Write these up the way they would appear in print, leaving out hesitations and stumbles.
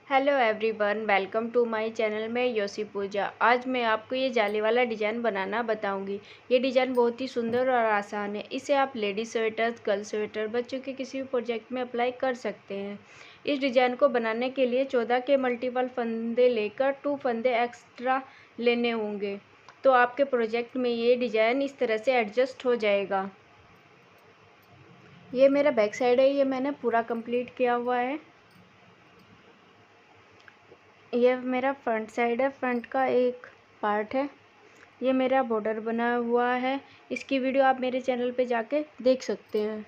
Hello everyone, welcome to my channel में योशी पूजा। आज मैं आपको ये जाली वाला डिज़ाइन बनाना बताऊंगी। ये डिज़ाइन बहुत ही सुंदर और आसान है। इसे आप लेडीज स्वेटर, गर्ल स्वेटर, बच्चों के किसी भी प्रोजेक्ट में अप्लाई कर सकते हैं। इस डिज़ाइन को बनाने के लिए 14 के मल्टीपल फंदे लेकर 2 फंदे एक्स्ट्रा लेने होंगे, तो आपके प्रोजेक्ट में ये डिज़ाइन इस तरह से एडजस्ट हो जाएगा। ये मेरा बैक साइड है, ये मैंने पूरा कंप्लीट किया हुआ है। ये मेरा फ्रंट साइड है, फ्रंट का एक पार्ट है। ये मेरा बॉर्डर बना हुआ है। इसकी वीडियो आप मेरे चैनल पे जाके देख सकते हैं।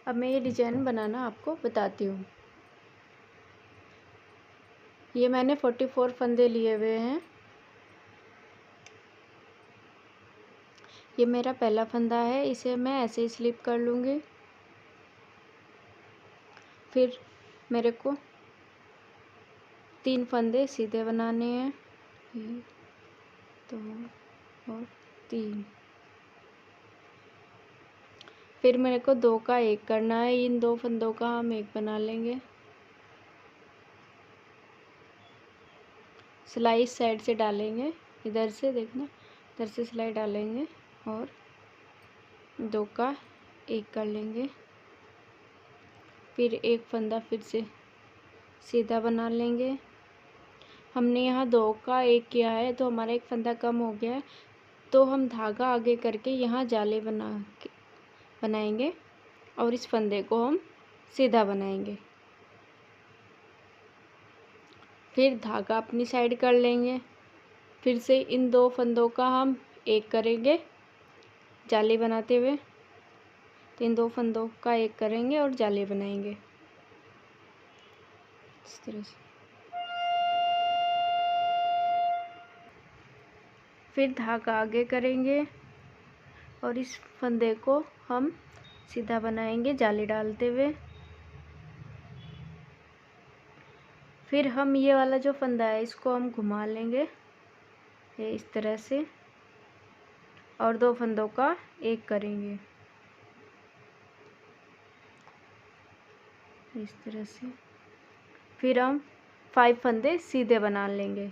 अब मैं ये डिज़ाइन बनाना आपको बताती हूँ। ये मैंने 44 फंदे लिए हुए हैं। ये मेरा पहला फंदा है, इसे मैं ऐसे ही स्लिप कर लूँगी। फिर मेरे को 3 फंदे सीधे बनाने हैं, 1 2 और 3। फिर मेरे को 2 का 1 करना है। इन 2 फंदों का हम 1 बना लेंगे। सिलाई इस साइड से डालेंगे, इधर से देखना, इधर से सिलाई डालेंगे और 2 का 1 कर लेंगे। फिर एक फंदा फिर से सीधा बना लेंगे। हमने यहाँ 2 का 1 किया है तो हमारा एक फंदा कम हो गया है, तो हम धागा आगे करके यहाँ जाले बनाएंगे और इस फंदे को हम सीधा बनाएंगे। फिर धागा अपनी साइड कर लेंगे। फिर से इन 2 फंदों का हम 1 करेंगे जाली बनाते हुए। तो इन 2 फंदों का 1 करेंगे और जाली बनाएंगे इस तरह से। फिर धागा आगे करेंगे और इस फंदे को हम सीधा बनाएंगे जाली डालते हुए। फिर हम ये वाला जो फंदा है इसको हम घुमा लेंगे ये इस तरह से और 2 फंदों का 1 करेंगे इस तरह से। फिर हम 5 फंदे सीधे बना लेंगे,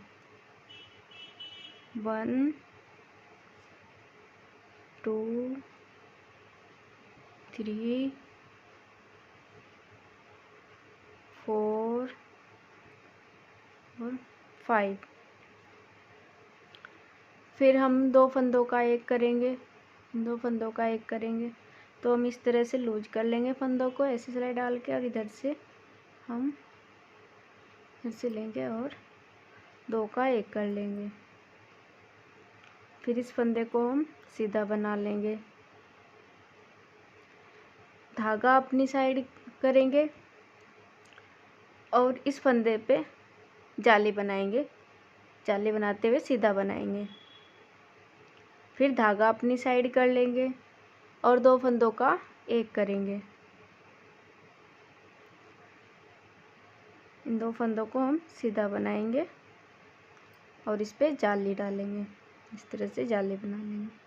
1 2 3 4 और 5। फिर हम 2 फंदों का 1 करेंगे, 2 फंदों का 1 करेंगे तो हम इस तरह से लूज कर लेंगे फंदों को ऐसे सिलाई डाल के, और इधर से हम इधर से लेंगे और 2 का 1 कर लेंगे। फिर इस फंदे को हम सीधा बना लेंगे, धागा अपनी साइड करेंगे और इस फंदे पे जाली बनाएंगे, जाली बनाते हुए सीधा बनाएंगे। फिर धागा अपनी साइड कर लेंगे और 2 फंदों का 1 करेंगे। इन 2 फंदों को हम सीधा बनाएंगे और इस पे जाली डालेंगे, इस तरह से जाली बना लेंगे।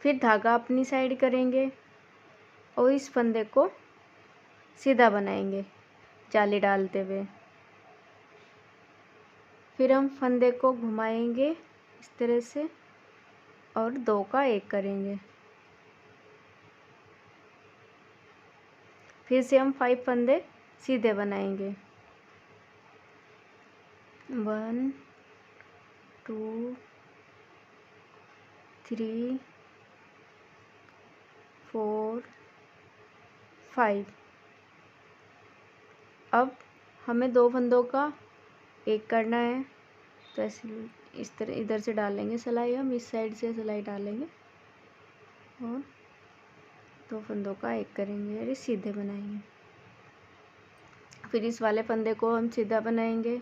फिर धागा अपनी साइड करेंगे और इस फंदे को सीधा बनाएंगे जाली डालते हुए। फिर हम फंदे को घुमाएंगे इस तरह से और 2 का 1 करेंगे। फिर से हम 5 फंदे सीधे बनाएंगे, 1 2 3 4 5। अब हमें 2 फंदों का 1 करना है, तो ऐसे इस तरह इधर से डालेंगे सिलाई, हम इस साइड से सिलाई डालेंगे और 2 फंदों का 1 करेंगे और ये सीधे बनाएंगे। फिर इस वाले फंदे को हम सीधा बनाएंगे।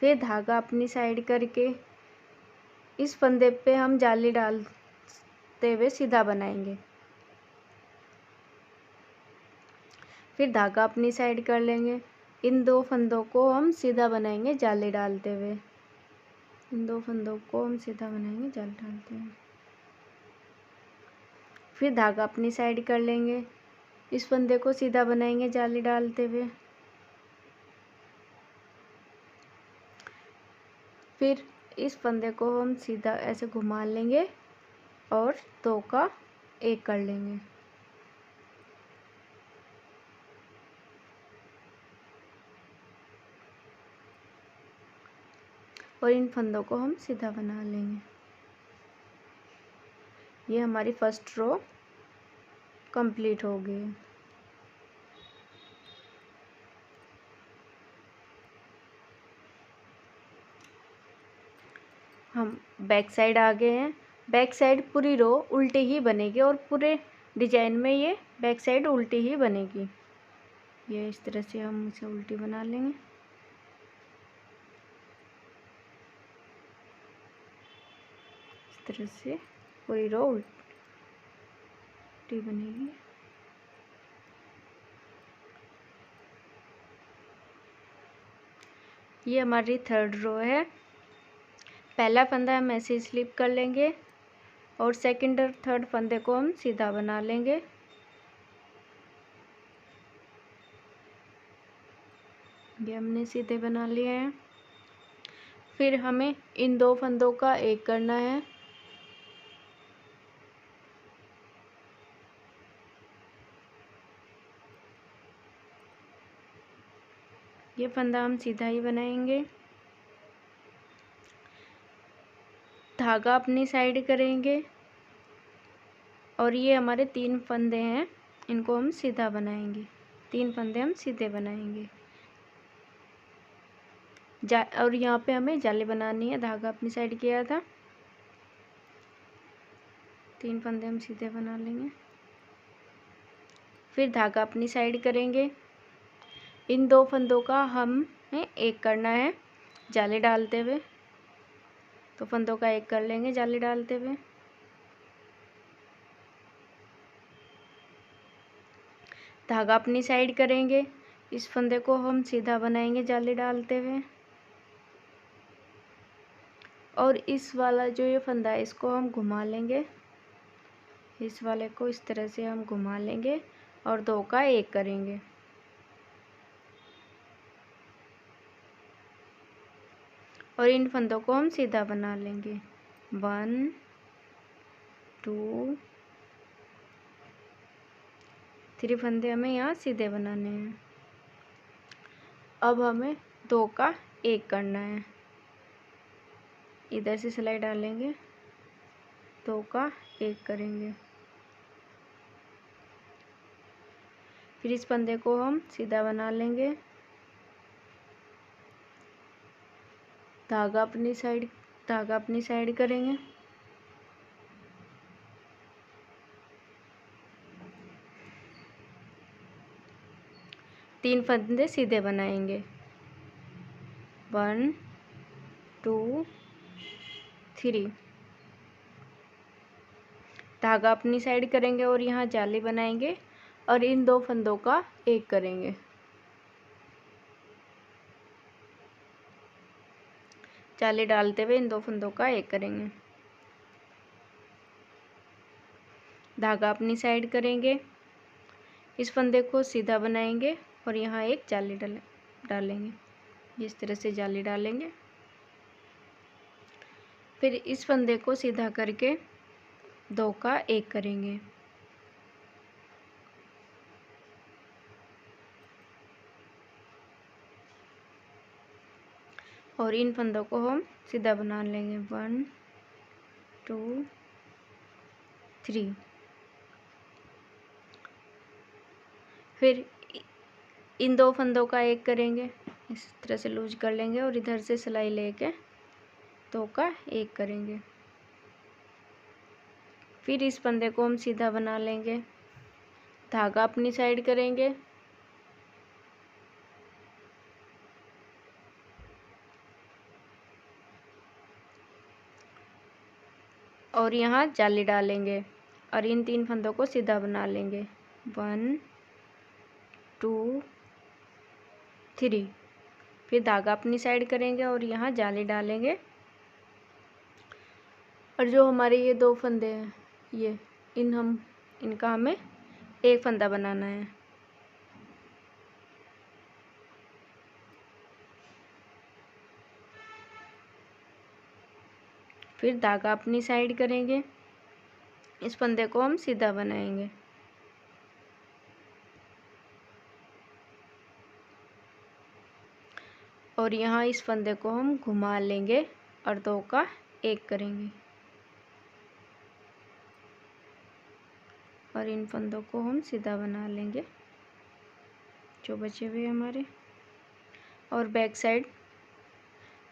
फिर धागा अपनी साइड करके इस फंदे पे हम जाली डालते हुए सीधा बनाएंगे। फिर धागा अपनी साइड कर लेंगे। इन 2 फंदों को हम सीधा बनाएंगे जाली डालते हुए, इन 2 फंदों को हम सीधा बनाएंगे जाली डालते हुए। फिर धागा अपनी साइड कर लेंगे। इस फंदे को सीधा बनाएंगे जाली डालते हुए। फिर इस फंदे को हम सीधा ऐसे घुमा लेंगे और 2 का 1 कर लेंगे। और इन फंदों को हम सीधा बना लेंगे। ये हमारी फर्स्ट रो कंप्लीट हो गई है। हम बैक साइड आ गए हैं। बैक साइड पूरी रो उल्टी ही बनेगी और पूरे डिजाइन में ये बैक साइड उल्टी ही बनेगी। ये इस तरह से हम इसे उल्टी बना लेंगे। इस तरह से पूरी रो उल्टी बनेगी। ये हमारी थर्ड रो है। पहला फंदा हम ऐसे स्लिप कर लेंगे और सेकंड और थर्ड फंदे को हम सीधा बना लेंगे। ये हमने सीधे बना लिए हैं। फिर हमें इन 2 फंदों का 1 करना है। ये फंदा हम सीधा ही बनाएंगे। धागा अपनी साइड करेंगे और ये हमारे 3 फंदे हैं, इनको हम सीधा बनाएंगे। 3 फंदे हम सीधे बनाएंगे। और यहाँ पे हमें जाली बनानी है। धागा अपनी साइड किया था। 3 फंदे हम सीधे बना लेंगे। फिर धागा अपनी साइड करेंगे। इन 2 फंदों का हमें 1 करना है जाली डालते हुए। तो फंदों का 1 कर लेंगे जाली डालते हुए। धागा अपनी साइड करेंगे। इस फंदे को हम सीधा बनाएंगे जाली डालते हुए। और इस वाला जो ये फंदा है इसको हम घुमा लेंगे। इस वाले को इस तरह से हम घुमा लेंगे और 2 का 1 करेंगे। और इन फंदों को हम सीधा बना लेंगे। 1 2 3 फंदे हमें यहाँ सीधे बनाने हैं। अब हमें 2 का 1 करना है। इधर से सिलाई डालेंगे, 2 का 1 करेंगे। फिर इस फंदे को हम सीधा बना लेंगे। धागा अपनी साइड करेंगे। तीन फंदे सीधे बनाएंगे। 1 2 3। धागा अपनी साइड करेंगे और यहाँ जाली बनाएंगे और इन 2 फंदों का 1 करेंगे। जाली डालते हुए इन 2 फंदों का 1 करेंगे। धागा अपनी साइड करेंगे। इस फंदे को सीधा बनाएंगे और यहाँ एक जाली डालेंगे। इस तरह से जाली डालेंगे। फिर इस फंदे को सीधा करके 2 का 1 करेंगे। और इन फंदों को हम सीधा बना लेंगे। 1 2 3। फिर इन 2 फंदों का 1 करेंगे। इस तरह से लूज कर लेंगे और इधर से सिलाई लेके 2 का 1 करेंगे। फिर इस फंदे को हम सीधा बना लेंगे। धागा अपनी साइड करेंगे। और यहाँ जाली डालेंगे और इन 3 फंदों को सीधा बना लेंगे। 1 2 3। फिर धागा अपनी साइड करेंगे और यहाँ जाली डालेंगे। और जो हमारे ये 2 फंदे हैं इनका हमें एक फंदा बनाना है। फिर धागा अपनी साइड करेंगे, इस फंदे को हम सीधा बनाएंगे। और यहाँ इस फंदे को हम घुमा लेंगे और 2 का 1 करेंगे और इन फंदों को हम सीधा बना लेंगे जो बचे हुए हमारे। और बैक साइड,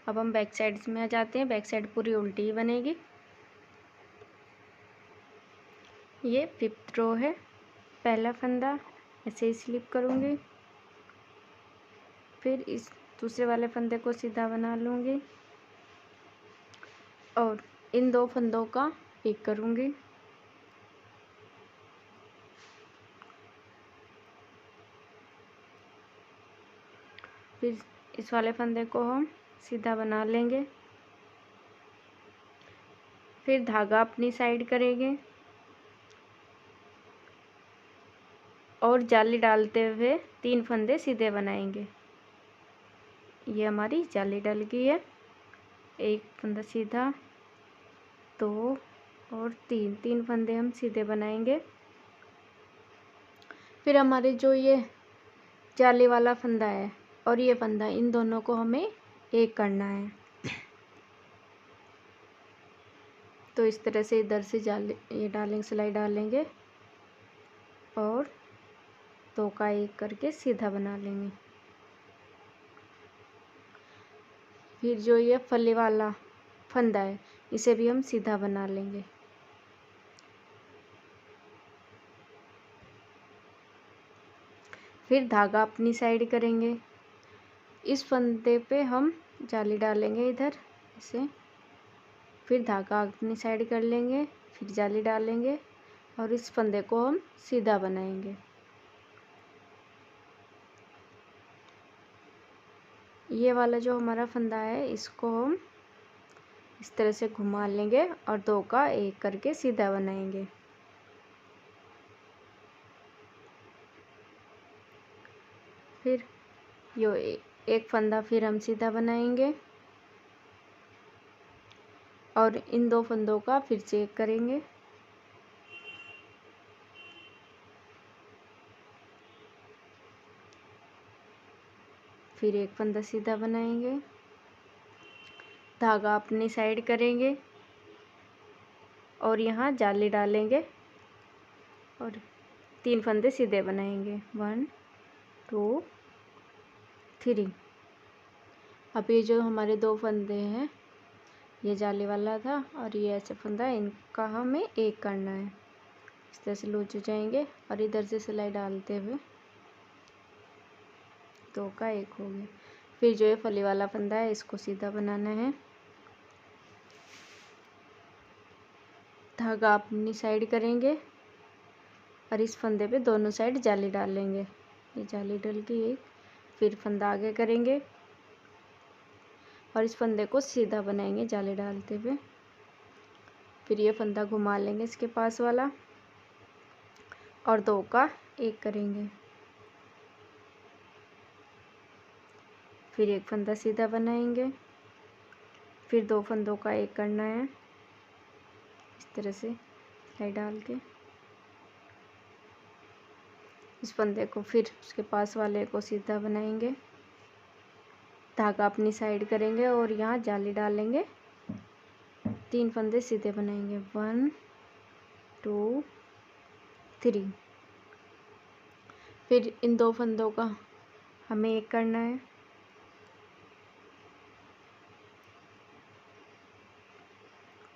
अब हम बैक साइड में आ जाते हैं। बैक साइड पूरी उल्टी ही बनेगी। ये 5th रो है, पहला फंदा ऐसे ही स्लिप करूँगी, फिर इस दूसरे वाले फंदे को सीधा बना लूँगी और इन 2 फंदों का 1 करूँगी। फिर इस वाले फंदे को हम सीधा बना लेंगे। फिर धागा अपनी साइड करेंगे और जाली डालते हुए 3 फंदे सीधे बनाएंगे। ये हमारी जाली डल गई है। 1 फंदा सीधा, 2 और 3 फंदे हम सीधे बनाएंगे। फिर हमारे जो ये जाली वाला फंदा है और ये फंदा, इन दोनों को हमें 1 करना है। तो इस तरह से इधर से जाली ये डालेंगे, सिलाई डालेंगे और 2 का 1 करके सीधा बना लेंगे। फिर जो ये फली वाला फंदा है इसे भी हम सीधा बना लेंगे। फिर धागा अपनी साइड करेंगे, इस फंदे पे हम जाली डालेंगे इधर ऐसे, फिर धागा अपनी साइड कर लेंगे, फिर जाली डालेंगे और इस फंदे को हम सीधा बनाएंगे। ये वाला जो हमारा फंदा है इसको हम इस तरह से घुमा लेंगे और 2 का 1 करके सीधा बनाएंगे। फिर यो एक फंदा फिर हम सीधा बनाएंगे और इन 2 फंदों का फिर से 1 करेंगे। फिर 1 फंदा सीधा बनाएंगे, धागा अपनी साइड करेंगे और यहाँ जाली डालेंगे और 3 फंदे सीधे बनाएंगे। 1 2 3। अब ये जो हमारे 2 फंदे हैं, ये जाली वाला था और ये ऐसे फंदा है, इनका हमें 1 करना है। इस तरह से लूज हो जाएंगे और इधर से सिलाई डालते हुए 2 का 1 हो गया। फिर जो ये फली वाला फंदा है इसको सीधा बनाना है, धागा अपनी साइड करेंगे और इस फंदे पे दोनों साइड जाली डालेंगे। ये जाली डल गई एक, फिर फंदा आगे करेंगे और इस फंदे को सीधा बनाएंगे जाली डालते हुए। फिर ये फंदा घुमा लेंगे इसके पास वाला और 2 का 1 करेंगे। फिर 1 फंदा सीधा बनाएंगे, फिर 2 फंदों का 1 करना है इस तरह से सिलाई डाल के। इस फंदे को फिर उसके पास वाले को सीधा बनाएंगे, धागा अपनी साइड करेंगे और यहाँ जाली डालेंगे, 3 फंदे सीधे बनाएंगे। 1 2 3। फिर इन 2 फंदों का हमें 1 करना है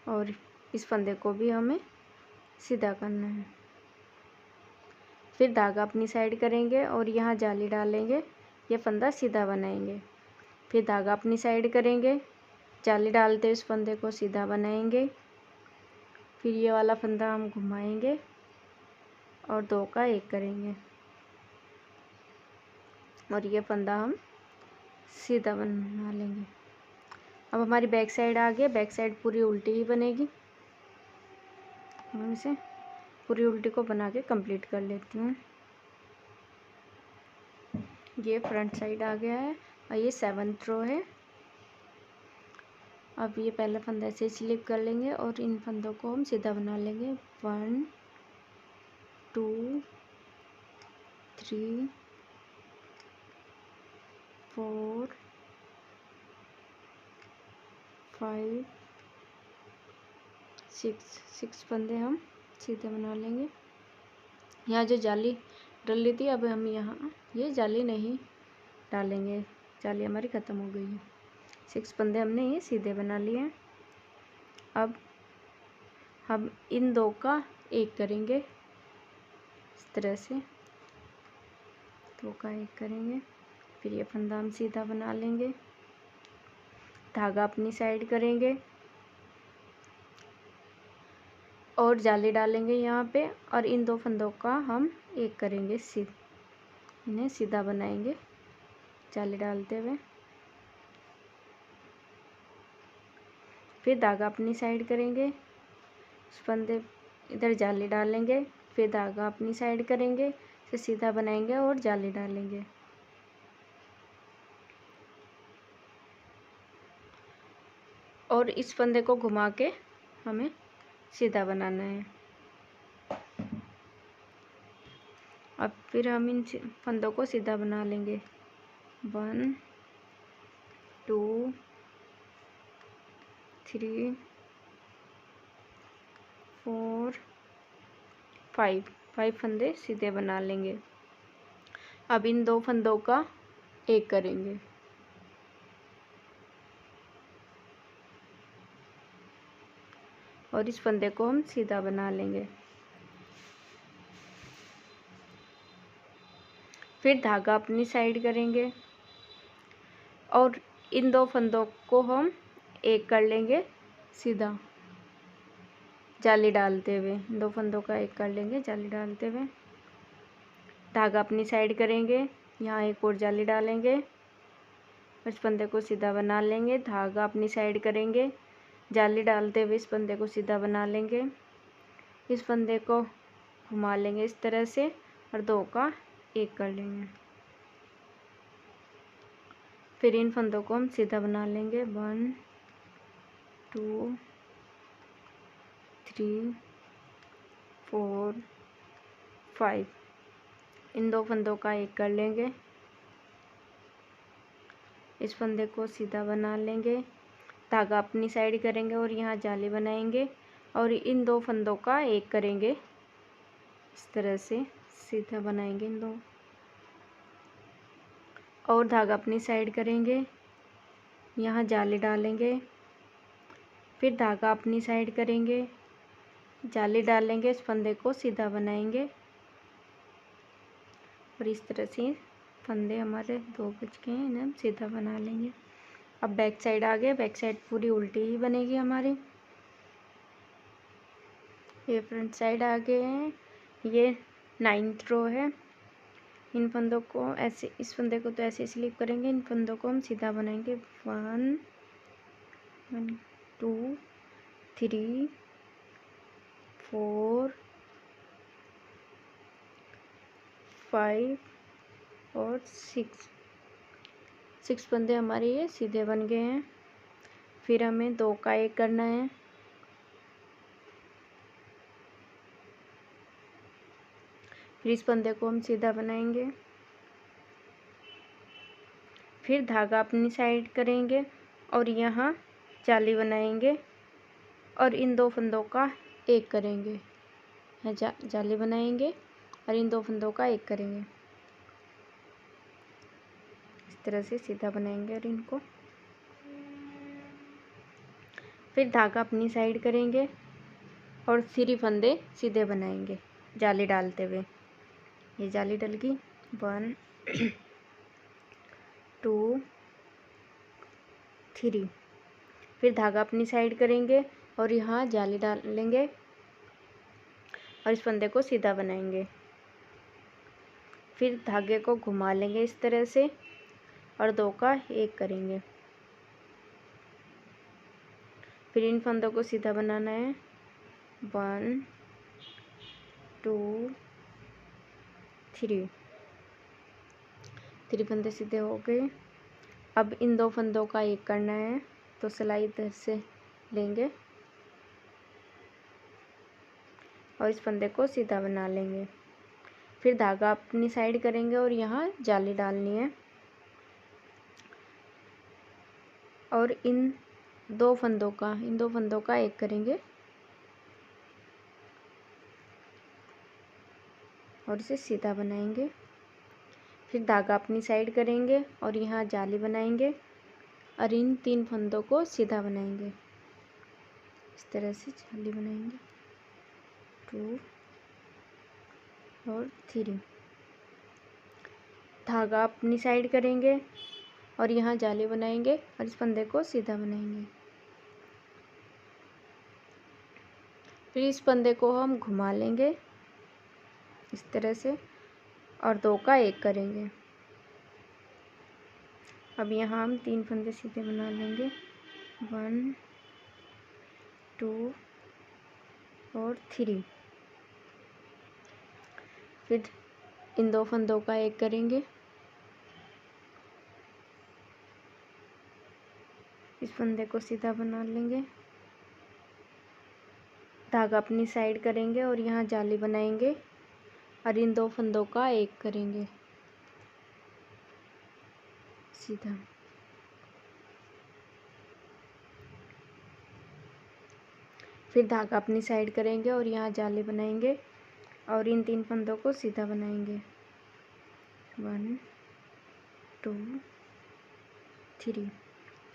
और इस फंदे को भी हमें सीधा करना है। फिर धागा अपनी साइड करेंगे और यहाँ जाली डालेंगे, ये फंदा सीधा बनाएंगे। फिर धागा अपनी साइड करेंगे, जाली डालते इस फंदे को सीधा बनाएंगे। फिर ये वाला फंदा हम घुमाएंगे और 2 का 1 करेंगे और ये फंदा हम सीधा बना लेंगे। अब हमारी बैक साइड आ गई, बैक साइड पूरी उल्टी ही बनेगी। हम इसे पूरी उल्टी को बना के कंप्लीट कर लेती हूँ। ये फ्रंट साइड आ गया है और ये 7th रो है। अब ये पहला फंदा ऐसे स्लिप कर लेंगे और इन फंदों को हम सीधा बना लेंगे। 1 2 3 4 5 6 फंदे हम सीधे बना लेंगे। यहाँ जो जाली डली थी अब हम यहाँ ये जाली नहीं डालेंगे, जाली हमारी ख़त्म हो गई है। 6 फंदे हमने ये सीधे बना लिए हैं। अब हम इन दो का एक करेंगे, इस तरह से 2 का एक करेंगे। फिर ये फंदा हम सीधा बना लेंगे, धागा अपनी साइड करेंगे और जाली डालेंगे यहाँ पे और इन 2 फंदों का हम एक करेंगे, इन्हें सीधा बनाएंगे जाली डालते हुए। फिर धागा अपनी साइड करेंगे, उस फंदे इधर जाली डालेंगे, फिर धागा अपनी साइड करेंगे, इसे सीधा बनाएंगे और जाली डालेंगे। और इस फंदे को घुमा के हमें सीधा बनाना है। अब फिर हम इन फंदों को सीधा बना लेंगे। 1 2 3 4 5 फंदे सीधे बना लेंगे। अब इन 2 फंदों का एक करेंगे, और इस फंदे को हम सीधा बना लेंगे। फिर धागा अपनी साइड करेंगे और इन 2 फंदों को हम एक कर लेंगे सीधा जाली डालते हुए। 2 फंदों का एक कर लेंगे जाली डालते हुए। धागा अपनी साइड करेंगे, यहाँ एक और जाली डालेंगे, इस फंदे को सीधा बना लेंगे। धागा अपनी साइड करेंगे, जाली डालते हुए इस फंदे को सीधा बना लेंगे। इस फंदे को घुमा लेंगे इस तरह से और 2 का एक कर लेंगे। फिर इन फंदों को हम सीधा बना लेंगे। 1 2 3 4 5 इन 2 फंदों का एक कर लेंगे, इस फंदे को सीधा बना लेंगे। धागा अपनी साइड करेंगे और यहाँ जाली बनाएंगे और इन 2 फंदों का एक करेंगे, इस तरह से सीधा बनाएंगे इन 2 और धागा अपनी साइड करेंगे, यहाँ जाली डालेंगे, फिर धागा अपनी साइड करेंगे, जाली डालेंगे, इस फंदे को सीधा बनाएंगे और इस तरह से फंदे हमारे 2 बच गए हैं, इन्हें हम सीधा बना लेंगे। अब बैक साइड आ गए, बैक साइड पूरी उल्टी ही बनेगी हमारी। ये फ्रंट साइड आ गए हैं, ये 9th रो है। इन फंदों को ऐसे, इस फंदे को तो ऐसे स्लिप करेंगे, इन फंदों को हम सीधा बनाएंगे। 1 2 3 4 5 और 6 फंदे हमारे ये सीधे बन गए हैं। फिर हमें 2 का एक करना है, फिर इस फंदे को हम सीधा बनाएंगे, फिर धागा अपनी साइड करेंगे और यहाँ जाली बनाएंगे और इन 2 फंदों का एक करेंगे। जाली बनाएंगे और इन 2 फंदों का एक करेंगे, इस तरह से सीधा बनाएंगे और इनको फिर धागा अपनी साइड करेंगे और 3 फंदे सीधे बनाएंगे जाली डालते हुए। ये जाली डल गई। 1 2 3 फिर धागा अपनी साइड करेंगे और यहाँ जाली डालेंगे और इस फंदे को सीधा बनाएंगे। फिर धागे को घुमा लेंगे इस तरह से और 2 का एक करेंगे। फिर इन फंदों को सीधा बनाना है। 1 2 3 फंदे सीधे हो गए। अब इन 2 फंदों का एक करना है, तो सिलाई इधर से लेंगे और इस फंदे को सीधा बना लेंगे। फिर धागा अपनी साइड करेंगे और यहाँ जाली डालनी है और इन 2 फंदों का एक करेंगे और इसे सीधा बनाएंगे। फिर धागा अपनी साइड करेंगे और यहाँ जाली बनाएंगे और इन 3 फंदों को सीधा बनाएंगे। इस तरह से जाली बनाएंगे 2 और 3। धागा अपनी साइड करेंगे और यहाँ जाली बनाएंगे और इस फंदे को सीधा बनाएंगे। फिर इस फंदे को हम घुमा लेंगे इस तरह से और 2 का एक करेंगे। अब यहाँ हम 3 फंदे सीधे बना लेंगे 1 2 और 3। फिर इन 2 फंदों का एक करेंगे, इस फंदे को सीधा बना लेंगे। धागा अपनी साइड करेंगे और यहाँ जाली बनाएंगे और इन 2 फंदों का एक करेंगे सीधा। फिर धागा अपनी साइड करेंगे और यहाँ जाली बनाएंगे और इन 3 फंदों को सीधा बनाएंगे 1 2 3।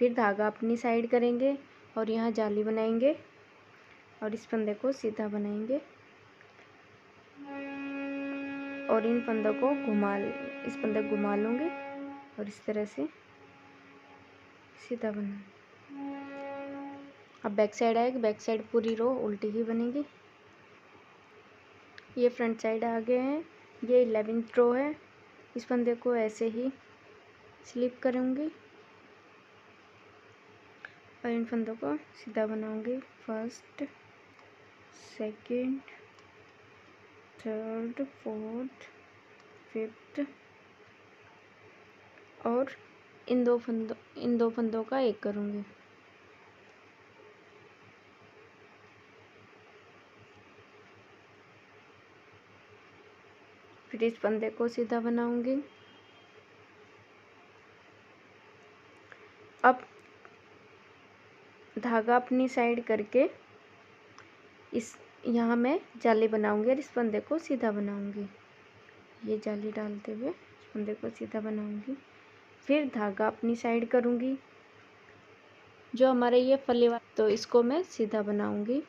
फिर धागा अपनी साइड करेंगे और यहाँ जाली बनाएंगे और इस फंदे को सीधा बनाएंगे और इन फंदों को इस फंदे को घुमा लूँगी और इस तरह से सीधा बना। अब बैक साइड आएगी, बैक साइड पूरी रो उल्टी ही बनेगी। ये फ्रंट साइड आ गए हैं, ये 11th रो है। इस फंदे को ऐसे ही स्लिप करूँगी और इन फंदों को सीधा बनाऊँगी 1st 2nd 3rd 4th 5th और इन दो फंदों का एक करूँगी। फिर इस फंदे को सीधा बनाऊँगी। अब धागा अपनी साइड करके यहाँ मैं जाली बनाऊँगी और इस फंदे को सीधा बनाऊँगी। ये जाली डालते हुए इस फंदे को सीधा बनाऊँगी। फिर धागा अपनी साइड करूँगी, जो हमारे ये फली वाला, तो इसको मैं सीधा बनाऊँगी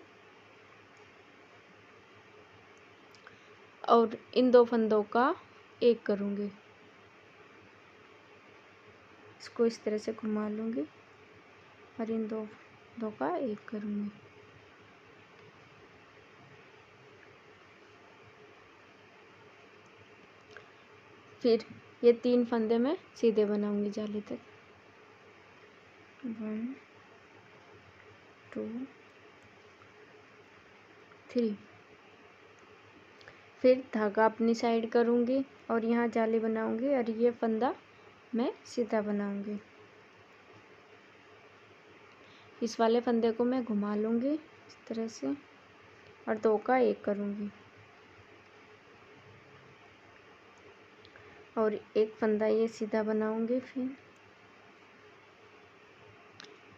और इन 2 फंदों का एक करूँगी। इसको इस तरह से घुमा लूँगी और इन 2 का एक करूँगी। फिर ये 3 फंदे मैं सीधे बनाऊँगी जाली तक 1 2 3। फिर धागा अपनी साइड करूँगी और यहाँ जाली बनाऊँगी और ये फंदा मैं सीधा बनाऊँगी। इस वाले फंदे को मैं घुमा लूँगी इस तरह से और 2 का एक करूँगी और एक फंदा ये सीधा बनाऊँगी। फिर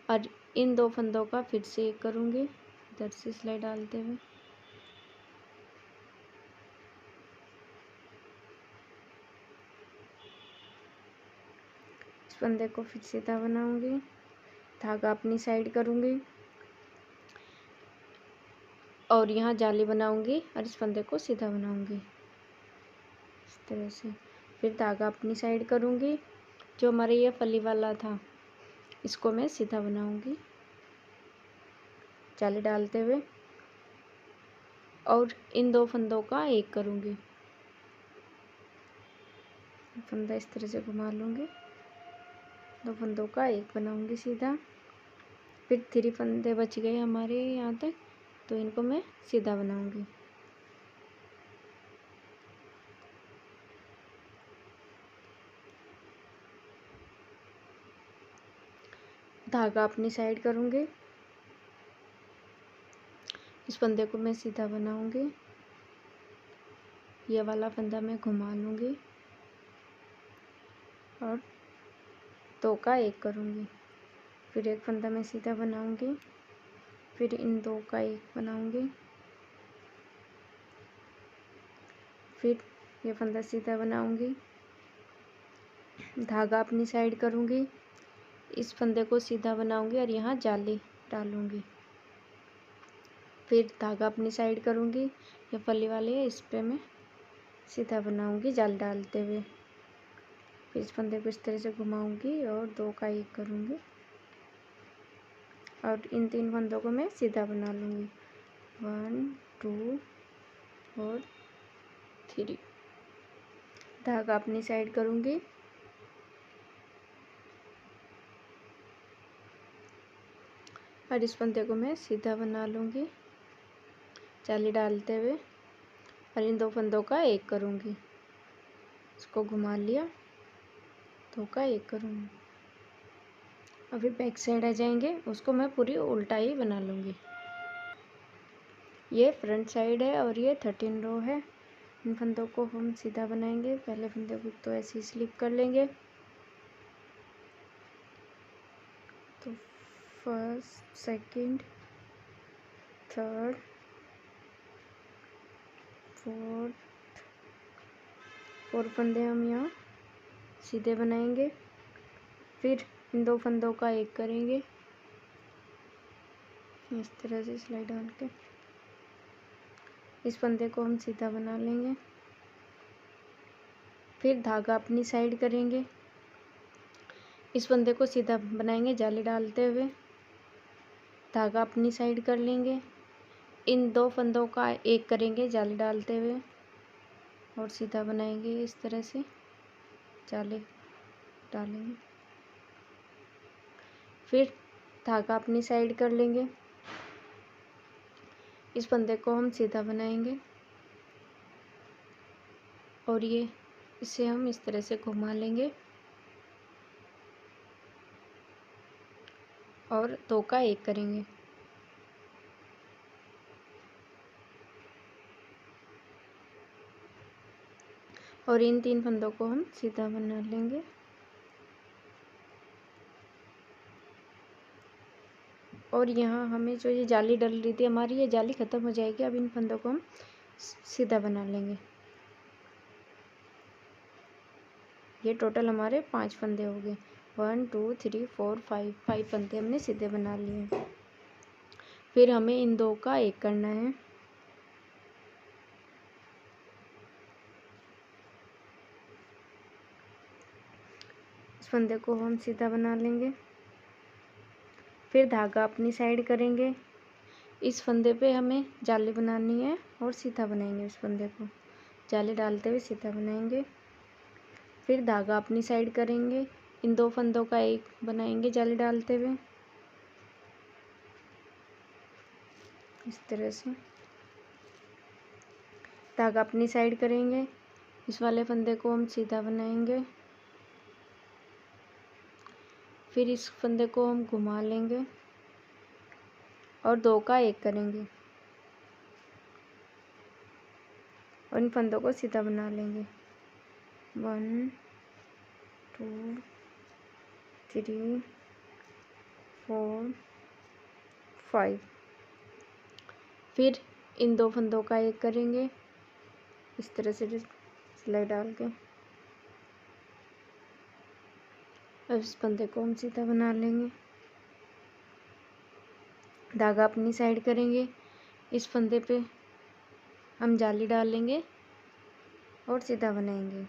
और इन 2 फंदों का फिर से एक करूँगी इधर से सिलाई डालते हुए। इस फंदे को फिर सीधा बनाऊँगी, धागा अपनी साइड करूँगी और यहाँ जाली बनाऊँगी और इस फंदे को सीधा बनाऊँगी इस तरह से। फिर धागा अपनी साइड करूँगी, जो हमारे ये फली वाला था इसको मैं सीधा बनाऊँगी जाली डालते हुए और इन 2 फंदों का एक करूँगी। फंदा इस तरह से घुमा लूँगी, 2 फंदों का एक बनाऊँगी सीधा। फिर 3 फंदे बच गए हमारे यहाँ तक, तो इनको मैं सीधा बनाऊँगी। धागा अपनी साइड करूँगी, इस फंदे को मैं सीधा बनाऊँगी, ये वाला फंदा मैं घुमा लूँगी और 2 का 1 करूँगी, फिर एक फंदा मैं सीधा बनाऊँगी, फिर इन 2 का 1 बनाऊँगी, फिर ये फंदा सीधा बनाऊँगी, धागा अपनी साइड करूँगी, इस फंदे को सीधा बनाऊँगी और यहाँ जाली डालूँगी, फिर धागा अपनी साइड करूँगी, ये फली वाली है इस पे मैं सीधा बनाऊँगी जाली डालते हुए, फिर इस फंदे को इस तरह से घुमाऊँगी और 2 का 1 करूँगी और इन 3 फंदों को मैं सीधा बना लूँगी, 1 2 और 3। धागा अपनी साइड करूँगी, और इस फंदे को मैं सीधा बना लूँगी जाली डालते हुए और इन 2 फंदों का 1 करूँगी, इसको घुमा लिया, 2 का 1 करूँगी। अभी बैक साइड आ जाएंगे, उसको मैं पूरी उल्टा ही बना लूँगी। ये फ्रंट साइड है और ये 13 रो है। इन फंदों को हम सीधा बनाएंगे, पहले फंदे को तो ऐसे ही स्लिप कर लेंगे, तो फर्स्ट सेकंड थर्ड फोर फंदे हम यहाँ सीधे बनाएंगे, फिर इन 2 फंदों का 1 करेंगे, इस तरह से सिलाई डाल के इस फंदे को हम सीधा बना लेंगे, फिर धागा अपनी साइड करेंगे, इस फंदे को सीधा बनाएंगे जाली डालते हुए, धागा अपनी साइड कर लेंगे, इन 2 फंदों का 1 करेंगे जाली डालते हुए और सीधा बनाएंगे, इस तरह से जाली डालेंगे, फिर धागा अपनी साइड कर लेंगे, इस फंदे को हम सीधा बनाएंगे और ये इसे हम इस तरह से घुमा लेंगे और 2 का 1 करेंगे और इन 3 फंदों को हम सीधा बना लेंगे। और यहाँ हमें जो ये जाली डल रही थी हमारी, ये जाली ख़त्म हो जाएगी। अब इन फंदों को हम सीधा बना लेंगे। ये टोटल हमारे 5 फंदे हो गए, 1 2 3 4 5 फंदे हमने सीधे बना लिए। फिर हमें इन 2 का 1 करना है। इस फंदे को हम सीधा बना लेंगे, फिर धागा अपनी साइड करेंगे, इस फंदे पे हमें जाली बनानी है और सीधा बनाएंगे। इस फंदे को जाली डालते हुए सीधा बनाएंगे, फिर धागा अपनी साइड करेंगे, इन 2 फंदों का 1 बनाएंगे जाली डालते हुए, इस तरह से धागा अपनी साइड करेंगे, इस वाले फंदे को हम सीधा बनाएंगे, फिर इस फंदे को हम घुमा लेंगे और 2 का 1 करेंगे और इन फंदों को सीधा बना लेंगे। 1 2 3 4 5। फिर इन 2 फंदों का 1 करेंगे, इस तरह से सिलाई डाल के अब इस फंदे को हम सीधा बना लेंगे। धागा अपनी साइड करेंगे, इस फंदे पे हम जाली डाल लेंगे और सीधा बनाएंगे।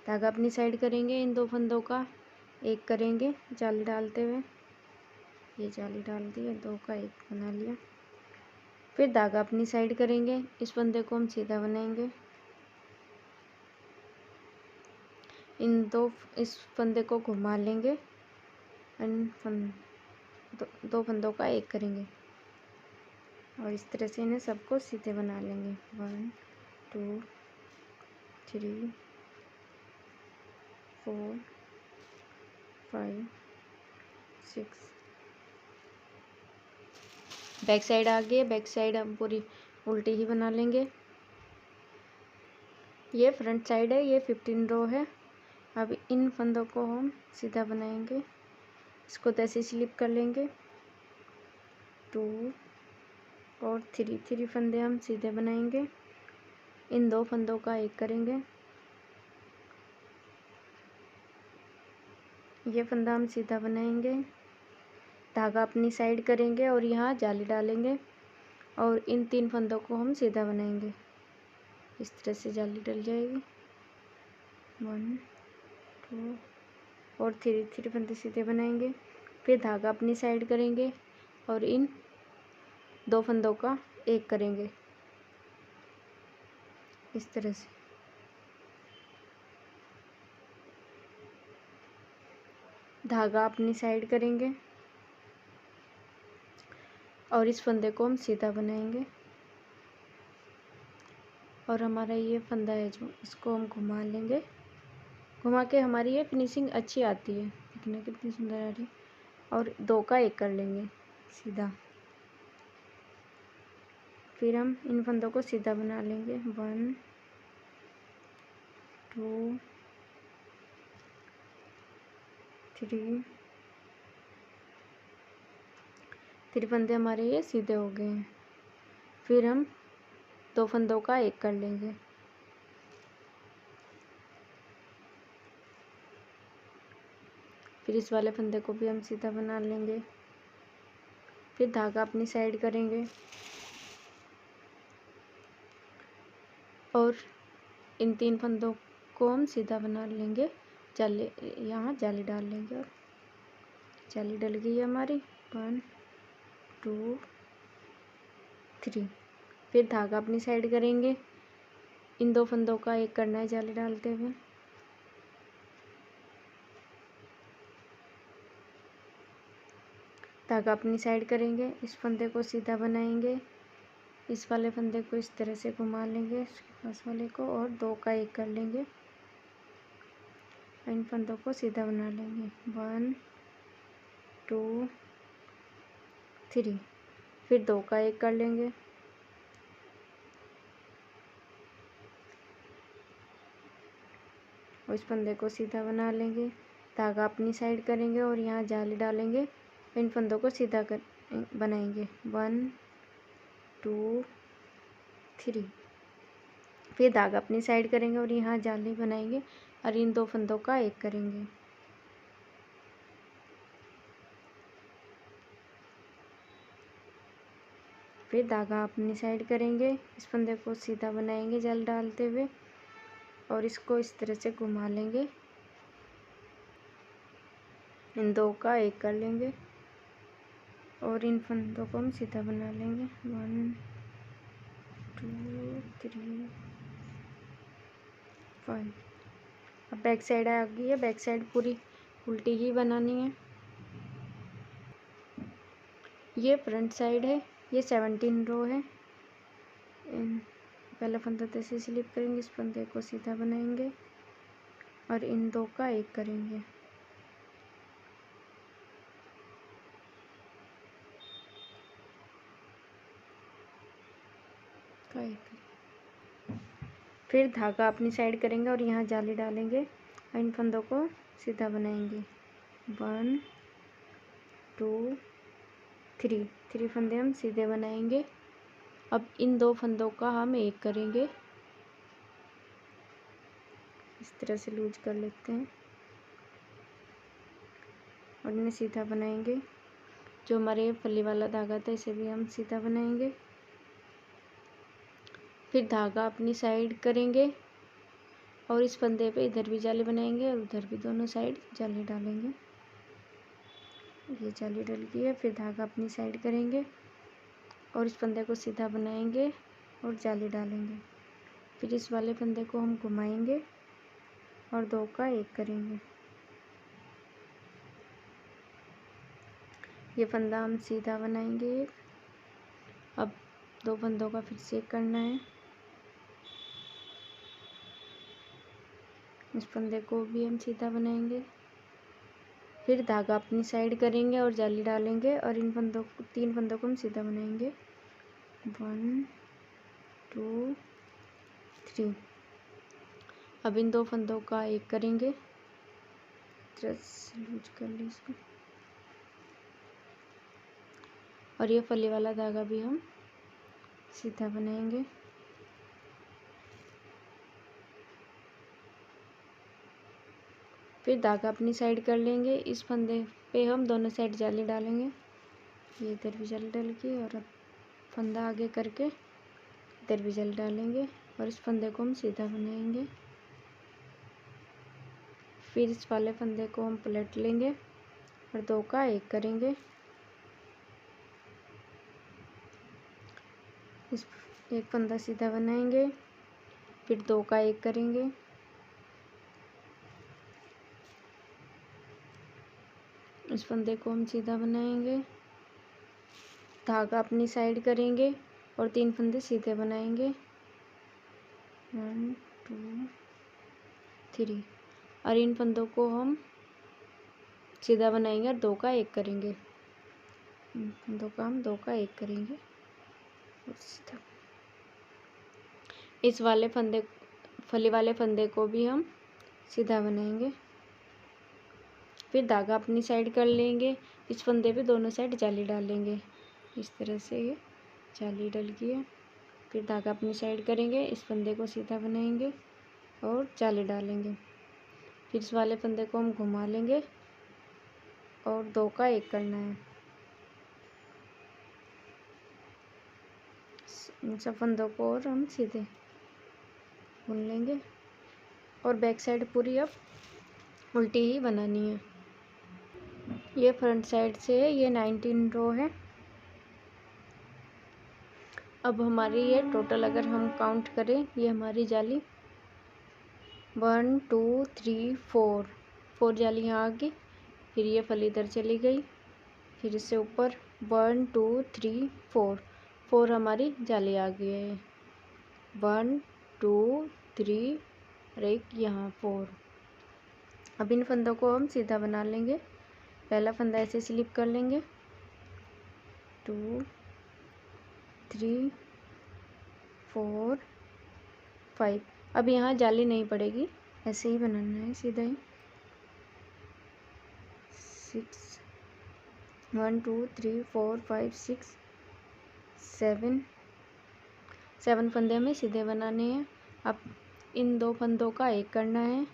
धागा अपनी साइड करेंगे, इन 2 फंदों का 1 करेंगे जाली डालते हुए, ये जाली डाल दी और 2 का 1 बना लिया। फिर धागा अपनी साइड करेंगे, इस फंदे को हम सीधा बनाएंगे, इस फंदे को घुमा लेंगे, दो फंदों का 1 करेंगे और इस तरह से इन्हें सबको सीधे बना लेंगे। 1 2 3 4 5 6। बैक साइड आ गई है, बैक साइड हम पूरी उल्टी ही बना लेंगे। ये फ्रंट साइड है, ये 15 रो है। अब इन फंदों को हम सीधा बनाएंगे, इसको 10 स्लिप कर लेंगे। 2 और 3 फंदे हम सीधे बनाएंगे। इन 2 फंदों का एक करेंगे। ये फंदा हम सीधा बनाएंगे, धागा अपनी साइड करेंगे और यहाँ जाली डालेंगे और इन 3 फंदों को हम सीधा बनाएंगे। इस तरह से जाली डल जाएगी। 1 2 और 3 फंदे सीधे बनाएंगे। फिर धागा अपनी साइड करेंगे और इन 2 फंदों का एक करेंगे इस तरह से। धागा अपनी साइड करेंगे और इस फंदे को हम सीधा बनाएंगे और हमारा ये फंदा है जो, इसको हम घुमा लेंगे। घुमा के हमारी ये फिनिशिंग अच्छी आती है, देखना कितनी सुंदर आ रही है। और 2 का एक कर लेंगे सीधा। फिर हम इन फंदों को सीधा बना लेंगे। 1 2 3 फंदे हमारे ये सीधे हो गए हैं। फिर हम 2 फंदों का एक कर लेंगे। फिर इस वाले फंदे को भी हम सीधा बना लेंगे। फिर धागा अपनी साइड करेंगे और इन 3 फंदों को हम सीधा बना लेंगे। जाली, यहाँ जाली डाल लेंगे और जाली डल गई है हमारी। 1 2 3। फिर धागा अपनी साइड करेंगे, इन 2 फंदों का एक करना है जाली डालते हुए। धागा अपनी साइड करेंगे, इस फंदे को सीधा बनाएंगे, इस वाले फंदे को इस तरह से घुमा लेंगे, इसके पास वाले को, और 2 का एक कर लेंगे। इन फंदों को सीधा बना लेंगे। 1 2 3। फिर 2 का एक कर लेंगे और इस फंदे को सीधा बना लेंगे। धागा अपनी साइड करेंगे और यहाँ जाली डालेंगे। इन फंदों को सीधा कर बनाएंगे। 1 2 3। फिर धागा अपनी साइड करेंगे और यहाँ जाली बनाएंगे और इन 2 फंदों का एक करेंगे। फिर धागा अपनी साइड करेंगे, इस फंदे को सीधा बनाएंगे जाली डालते हुए और इसको इस तरह से घुमा लेंगे। इन 2 का एक कर लेंगे और इन फंदों को हम सीधा बना लेंगे। 1 2 3 5। अब बैक साइड आ गई है, बैक साइड पूरी उल्टी ही बनानी है। ये फ्रंट साइड है, ये 17 रो है। पहला फंदा 10 स्लिप करेंगे, इस फंदे को सीधा बनाएंगे और इन 2 का एक करेंगे। फिर धागा अपनी साइड करेंगे और यहाँ जाली डालेंगे और इन फंदों को सीधा बनाएंगे। 1 2 3 फंदे हम सीधे बनाएंगे। अब इन 2 फंदों का हम एक करेंगे, इस तरह से लूज कर लेते हैं और इन्हें सीधा बनाएंगे। जो हमारे फली वाला धागा था इसे भी हम सीधा बनाएंगे। फिर धागा अपनी साइड करेंगे और इस फंदे पे इधर भी जाली बनाएंगे और उधर भी दोनों साइड जाली डालेंगे। ये जाली डल गई है। फिर धागा अपनी साइड करेंगे और इस फंदे को सीधा बनाएंगे और जाली डालेंगे। फिर इस वाले फंदे को हम घुमाएंगे और 2 का एक करेंगे। ये फंदा हम सीधा बनाएंगे। अब 2 फंदों का फिर से करना है। इस फंदे को भी हम सीधा बनाएंगे। फिर धागा अपनी साइड करेंगे और जाली डालेंगे और इन फंदों को 3 फंदों को हम सीधा बनाएंगे। 1 2 3। अब इन 2 फंदों का एक करेंगे, लूज कर ली इसको, और ये फली वाला धागा भी हम सीधा बनाएंगे। फिर धागा अपनी साइड कर लेंगे। इस फंदे पे हम दोनों साइड जाली डालेंगे। ये इधर भी जाली डाल के और अब फंदा आगे करके इधर भी जाली डालेंगे और इस फंदे को हम सीधा बनाएंगे। फिर इस वाले फंदे को हम पलट लेंगे और 2 का एक करेंगे। इस एक फंदा सीधा बनाएंगे, फिर 2 का एक करेंगे, इस फंदे को हम सीधा बनाएंगे, धागा अपनी साइड करेंगे और 3 फंदे सीधे बनाएंगे। 1 2 3 और इन फंदों को हम सीधा बनाएंगे और 2 का एक करेंगे। इन फंदों का हम 2 का एक करेंगे और सीधा। इस वाले फंदे फली वाले फंदे को भी हम सीधा बनाएंगे। फिर धागा अपनी साइड कर लेंगे। इस फंदे पे दोनों साइड जाली डालेंगे। इस तरह से ये जाली डल गई है। फिर धागा अपनी साइड करेंगे, इस फंदे को सीधा बनाएंगे और जाली डालेंगे। फिर इस वाले फंदे को हम घुमा लेंगे और 2 का एक करना है। इन सब फंदों को और हम सीधे बुन लेंगे और बैक साइड पूरी अब उल्टी ही बनानी है। ये फ्रंट साइड से है, ये 19 रो है। अब हमारी ये टोटल अगर हम काउंट करें, ये हमारी जाली 1 2 3 4 जाली यहाँ आ गई। फिर ये फली इधर चली गई, फिर इससे ऊपर 1 2 3 4 हमारी जाली आ गई है। 1 2 3 और एक यहाँ 4। अब इन फंदों को हम सीधा बना लेंगे। पहला फंदा ऐसे स्लिप कर लेंगे, 2 3 4 5। अब यहाँ जाली नहीं पड़ेगी, ऐसे ही बनाना है सीधा ही। 6 1 2 3 4 5 6 7 फंदे हमें सीधे बनाने हैं। अब इन 2 फंदों का एक करना है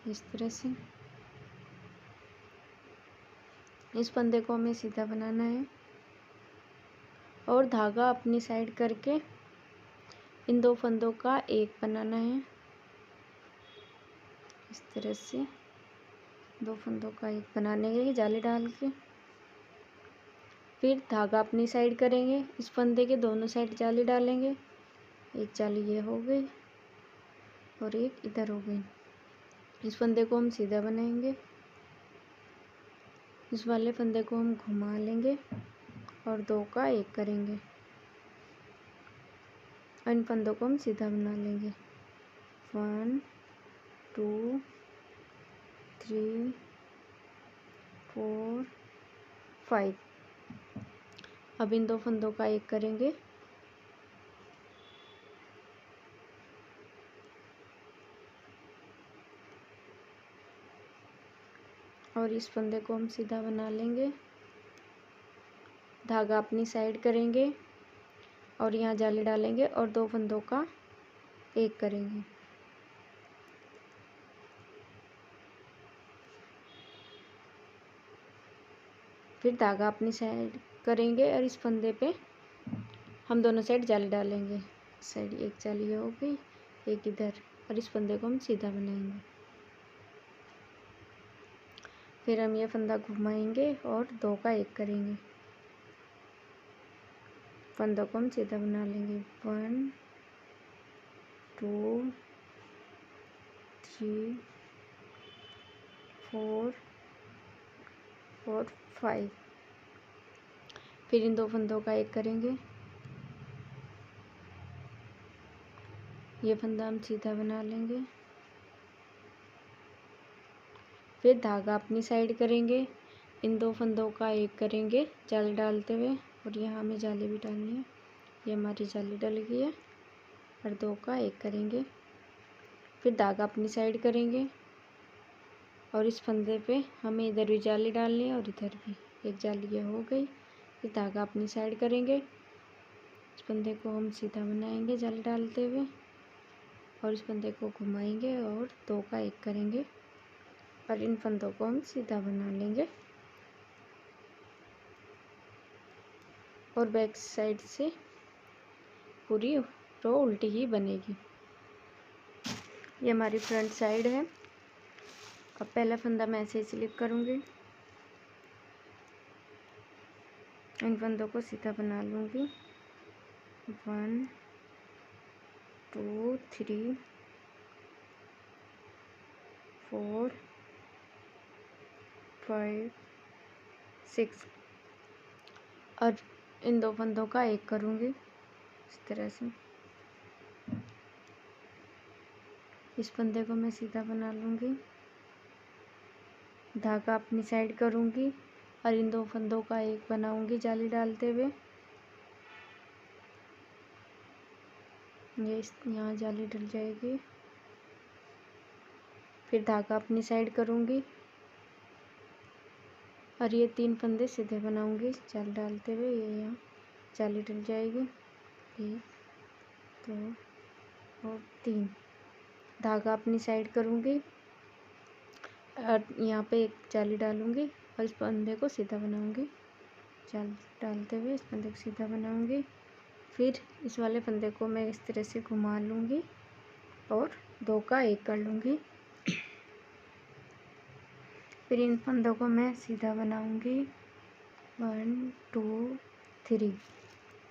इस तरह से। इस फंदे को हमें सीधा बनाना है और धागा अपनी साइड करके इन 2 फंदों का एक बनाना है इस तरह से। 2 फंदों का एक बनाने के लिए जाली डाल के फिर धागा अपनी साइड करेंगे। इस फंदे के दोनों साइड जाली डालेंगे। एक जाली ये हो गई और एक इधर हो गई। इस फंदे को हम सीधा बनाएंगे। इस वाले फंदे को हम घुमा लेंगे और 2 का एक करेंगे और इन फंदों को हम सीधा बना लेंगे। 1 2 3 4 5। अब इन 2 फंदों का एक करेंगे और इस फंदे को हम सीधा बना लेंगे। धागा अपनी साइड करेंगे और यहाँ जाली डालेंगे और 2 फंदों का एक करेंगे। फिर धागा अपनी साइड करेंगे और इस फंदे पे हम दोनों साइड जाली डालेंगे। साइड एक जाली हो गई, एक इधर, और इस फंदे को हम सीधा बनाएंगे। फिर हम ये फंदा घुमाएंगे और 2 का एक करेंगे। फंदों को हम सीधा बना लेंगे। 1 2 3 4 और 5। फिर इन 2 फंदों का एक करेंगे। ये फंदा हम सीधा बना लेंगे। फिर धागा अपनी साइड करेंगे, इन 2 फंदों का एक करेंगे जाली डालते हुए, और यहाँ हमें जाली भी डालनी है। ये हमारी जाली डल गई है, और 2 का एक करेंगे। फिर धागा अपनी साइड करेंगे, और इस फंदे पे हमें इधर भी जाली डालनी है और इधर भी एक जाली ये हो गई। फिर धागा अपनी साइड करेंगे, इस फंदे को हम सीधा बनाएंगे जाली डालते हुए, और इस फंदे को घुमाएंगे और 2 का एक करेंगे, और इन फंदों को हम सीधा बना लेंगे, और बैक साइड से पूरी रो उल्टी ही बनेगी। ये हमारी फ्रंट साइड है। अब पहला फंदा मैं ऐसे ही स्लिप करूँगी, इन फंदों को सीधा बना लूँगी। 1 2 3 4 5 6, और इन 2 फंदों का एक करूँगी इस तरह से। इस फंदे को मैं सीधा बना लूँगी, धागा अपनी साइड करूँगी, और इन 2 फंदों का एक बनाऊँगी जाली डालते हुए। ये यहाँ जाली डल जाएगी। फिर धागा अपनी साइड करूँगी, और ये 3 फंदे सीधे बनाऊँगी जाली डालते हुए। ये यहाँ जाली डल जाएगी, 1 2 और 3। धागा अपनी साइड करूँगी, और यहाँ पे एक जाली डालूँगी, और इस फंदे को सीधा बनाऊँगी जाली डालते हुए। इस फंदे को सीधा बनाऊँगी, फिर इस वाले फंदे को मैं इस तरह से घुमा लूँगी और 2 का एक कर लूँगी। फिर इन फंदों को मैं सीधा बनाऊँगी 1 2 3।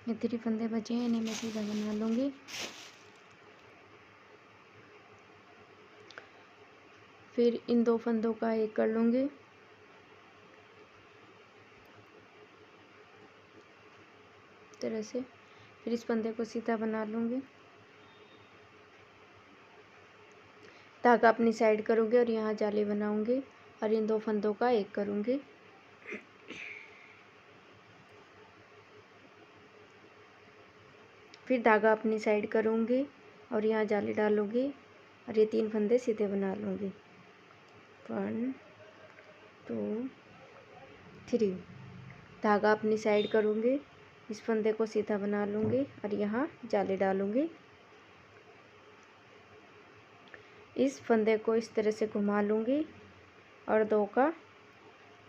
ये 3 फंदे बचे हैं, इन्हें मैं सीधा बना लूँगी। फिर इन 2 फंदों का एक कर लूँगी, तरह से। फिर इस फंदे को सीधा बना लूँगी, धागा अपनी साइड करूँगी, और यहाँ जाली बनाऊँगी, और इन 2 फंदों का एक करूँगी। फिर धागा अपनी साइड करूँगी, और यहाँ जाली डालूँगी, और ये 3 फंदे सीधे बना लूँगी 1 2 3। धागा अपनी साइड करूँगी, इस फंदे को सीधा बना लूँगी, और यहाँ जाली डालूँगी। इस फंदे को इस तरह से घुमा लूँगी, और 2 का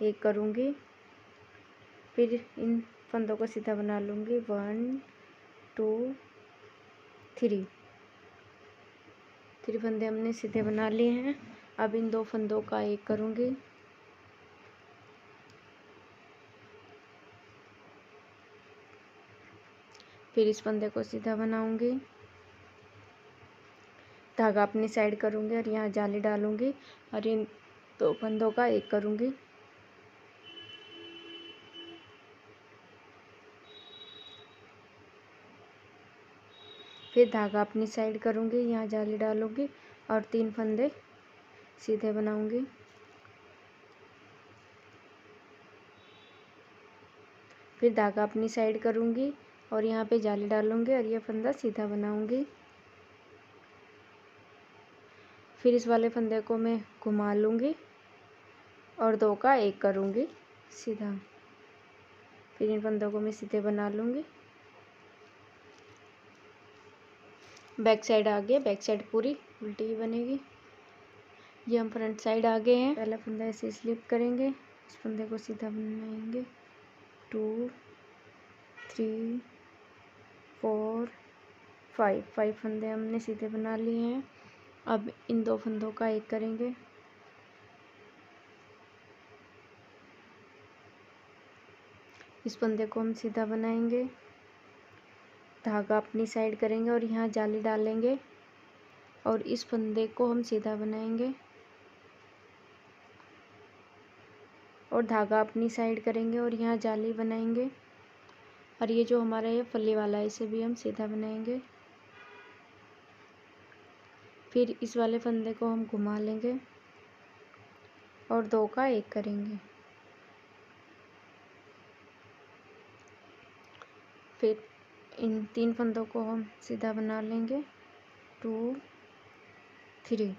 एक करूँगी। फिर इन फंदों को सीधा बना लूँगी 1 2 3। 3 फंदे हमने सीधे बना लिए हैं। अब इन 2 फंदों का एक करूँगी, फिर इस फंदे को सीधा बनाऊँगी, धागा अपनी साइड करूँगी, और यहाँ जाली डालूँगी, और इन 2 फंदों का एक करूँगी। फिर धागा अपनी साइड करूँगी, यहाँ जाली डालूँगी, और 3 फंदे सीधे बनाऊँगी। फिर धागा अपनी साइड करूँगी, और यहाँ पे जाली डालूँगी, और ये फंदा सीधा बनाऊँगी। फिर इस वाले फंदे को मैं घुमा लूँगी, और 2 का एक करूँगी सीधा। फिर इन फंदों को मैं सीधे बना लूँगी। बैक साइड आ गया, बैक साइड पूरी उल्टी ही बनेगी। ये हम फ्रंट साइड आ गए हैं। पहला फंदा ऐसे स्लिप करेंगे, इस फंदे को सीधा बनाएंगे 2 3 4 5 फंदे हमने सीधे बना लिए हैं। अब इन 2 फंदों का एक करेंगे, इस फंदे को हम सीधा बनाएंगे, धागा अपनी साइड करेंगे, और यहाँ जाली डालेंगे, और इस फंदे को हम सीधा बनाएंगे, और धागा अपनी साइड करेंगे, और यहाँ जाली बनाएंगे, और ये जो हमारा ये फली वाला है इसे भी हम सीधा बनाएंगे। फिर इस वाले फंदे को हम घुमा लेंगे, और 2 का 1 करेंगे। फिर इन 3 फंदों को हम सीधा बना लेंगे, 2 3।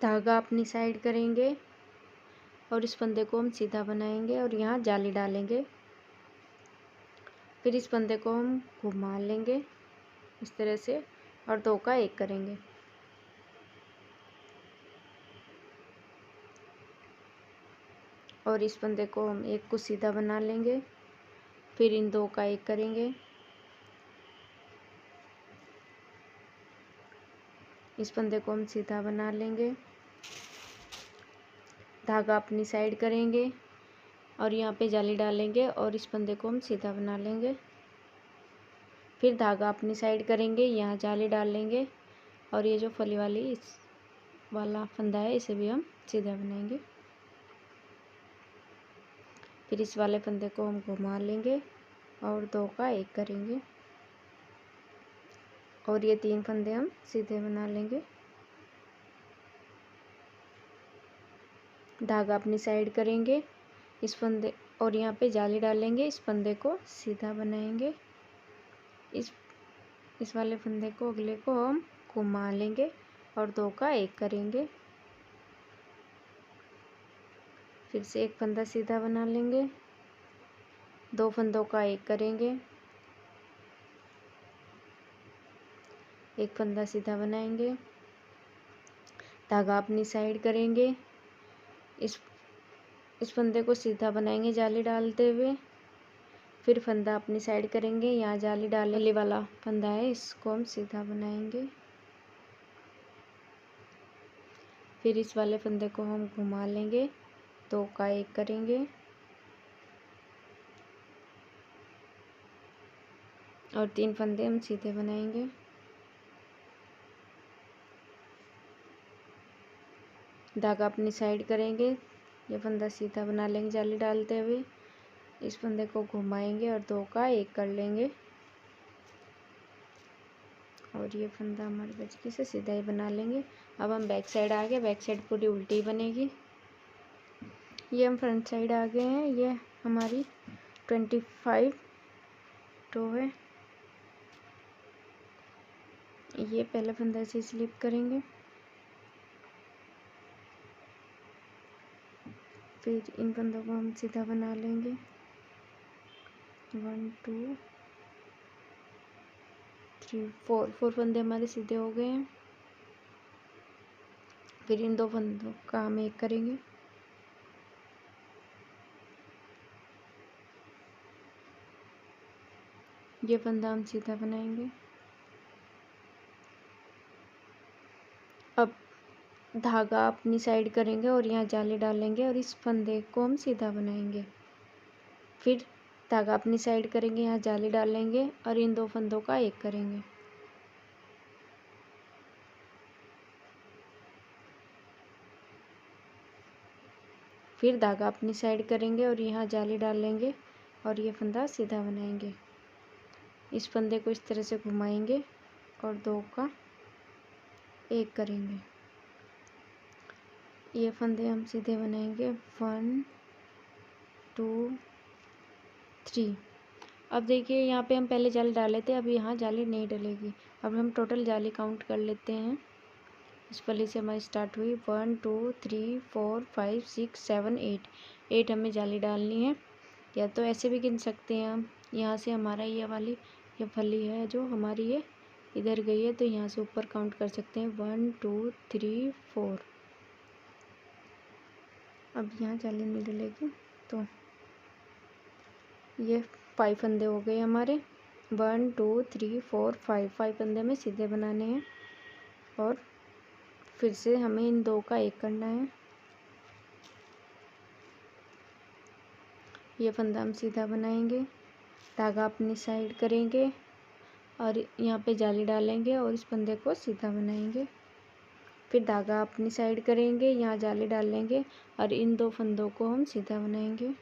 धागा अपनी साइड करेंगे और इस फंदे को हम सीधा बनाएंगे और यहाँ जाली डालेंगे। फिर इस फंदे को हम घुमा लेंगे इस तरह से और 2 का 1 करेंगे। और इस फंदे को हम 1 को सीधा बना लेंगे। फिर इन 2 का 1 करेंगे। इस फंदे को हम सीधा बना लेंगे, धागा अपनी साइड करेंगे और यहाँ पे जाली डालेंगे और इस फंदे को हम सीधा बना लेंगे। फिर धागा अपनी साइड करेंगे, यहाँ जाली डालेंगे और ये जो फली वाली इस वाला फंदा है इसे भी हम सीधा बनाएंगे। फिर इस वाले फंदे को हम घुमा लेंगे और 2 का 1 करेंगे और ये 3 फंदे हम सीधे बना लेंगे। धागा अपनी साइड करेंगे इस फंदे और यहाँ पे जाली डालेंगे, इस फंदे को सीधा बनाएंगे। इस वाले फंदे को अगले को हम घुमा लेंगे और 2 का 1 करेंगे। फिर से एक फंदा सीधा बना लेंगे, 2 फंदों का 1 करेंगे, एक फंदा सीधा बनाएंगे, धागा अपनी साइड करेंगे, इस फंदे को सीधा बनाएंगे जाली डालते हुए। फिर फंदा अपनी साइड करेंगे, यहाँ जाली डालने वाला फंदा है इसको हम सीधा बनाएंगे। फिर इस वाले फंदे को हम घुमा लेंगे, 2 का 1 करेंगे और 3 फंदे हम सीधे बनाएंगे। धागा अपनी साइड करेंगे, ये फंदा सीधा बना लेंगे जाली डालते हुए, इस फंदे को घुमाएंगे और 2 का 1 कर लेंगे और ये फंदा हमारी बचकी से सीधा ही बना लेंगे। अब हम बैक साइड आ गए, बैक साइड पूरी उल्टी बनेगी। ये हम फ्रंट साइड आ गए हैं, ये हमारी 25 टो है। ये पहला फंदा से स्लिप करेंगे, फिर इन फंदों को हम सीधा बना लेंगे, 1 2 3 4 फंदे हमारे सीधे हो गए हैं। फिर इन 2 फंदों का हम 1 करेंगे, ये फंदा हम सीधा बनाएंगे। अब धागा अपनी साइड करेंगे और यहाँ जाली डालेंगे और इस फंदे को हम सीधा बनाएंगे। फिर धागा अपनी साइड करेंगे, यहाँ जाली डालेंगे और इन 2 फंदों का 1 करेंगे। फिर धागा अपनी साइड करेंगे और यहाँ जाली डालेंगे और ये फंदा सीधा बनाएंगे। इस फंदे को इस तरह से घुमाएंगे और 2 का 1 करेंगे। ये फंदे हम सीधे बनाएंगे, 1 2 3। अब देखिए यहाँ पे हम पहले जाली डाले थे, अब यहाँ जाली नहीं डलेगी। अब हम टोटल जाली काउंट कर लेते हैं। इस फली से हमारी स्टार्ट हुई 1 2 3 4 5 6 7 8 हमें जाली डालनी है, या तो ऐसे भी गिन सकते हैं हम। यहाँ से हमारा ये फली है जो हमारी ये इधर गई है, तो यहाँ से ऊपर काउंट कर सकते हैं 1 2 3 4। अब यहाँ जाली नहीं डलेगी, तो ये 5 फंदे हो गए हमारे, 1 2 3 4 5 फंदे में सीधे बनाने हैं और फिर से हमें इन 2 का 1 करना है। ये फंदा हम सीधा बनाएंगे, धागा अपनी साइड करेंगे और यहाँ पे जाली डालेंगे और इस फंदे को सीधा बनाएंगे। फिर धागा अपनी साइड करेंगे, यहाँ जाली डालेंगे और इन 2 फंदों को हम सीधा बनाएंगे।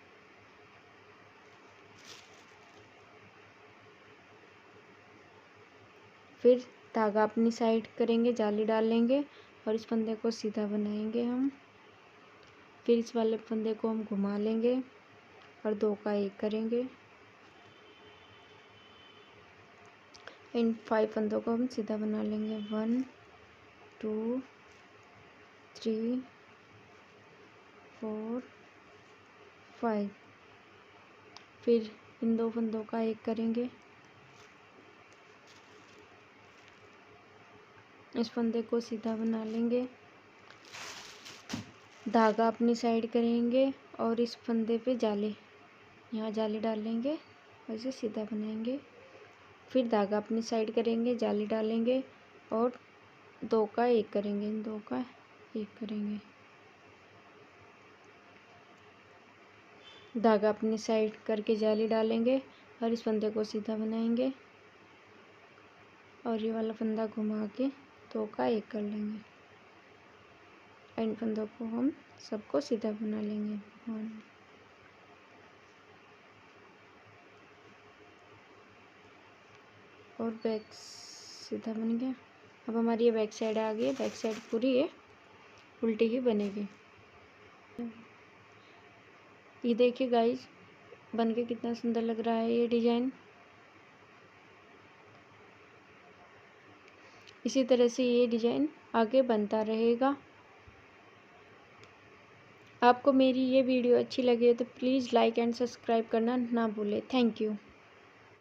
फिर धागा अपनी साइड करेंगे, जाली डालेंगे और इस फंदे को सीधा बनाएंगे हम। फिर इस वाले फंदे को हम घुमा लेंगे और 2 का 1 करेंगे। इन 5 फंदों को हम सीधा बना लेंगे। 1 2 3 4 5। फिर इन 2 फंदों का 1 करेंगे। इस फंदे को सीधा बना लेंगे, धागा अपनी साइड करेंगे और इस फंदे पे जाली, यहाँ जाली डालेंगे और इसे सीधा बनाएंगे। फिर धागा अपनी साइड करेंगे, जाली डालेंगे और 2 का 1 करेंगे। इन 2 का 1 करेंगे, धागा अपनी साइड करके जाली डालेंगे और इस फंदे को सीधा बनाएंगे और ये वाला फंदा घुमा के 2 का 1 कर लेंगे। इन फंदों को हम सबको सीधा बना लेंगे। 1 और बैक सीधा बन गया। अब हमारी ये बैक साइड आ गई। बैक साइड पूरी ये उल्टी ही बनेगी। ये देखिए गाइस, बन के कितना सुंदर लग रहा है ये डिजाइन। इसी तरह से ये डिजाइन आगे बनता रहेगा। आपको मेरी ये वीडियो अच्छी लगे तो प्लीज़ लाइक एंड सब्सक्राइब करना ना भूलें। Thank you.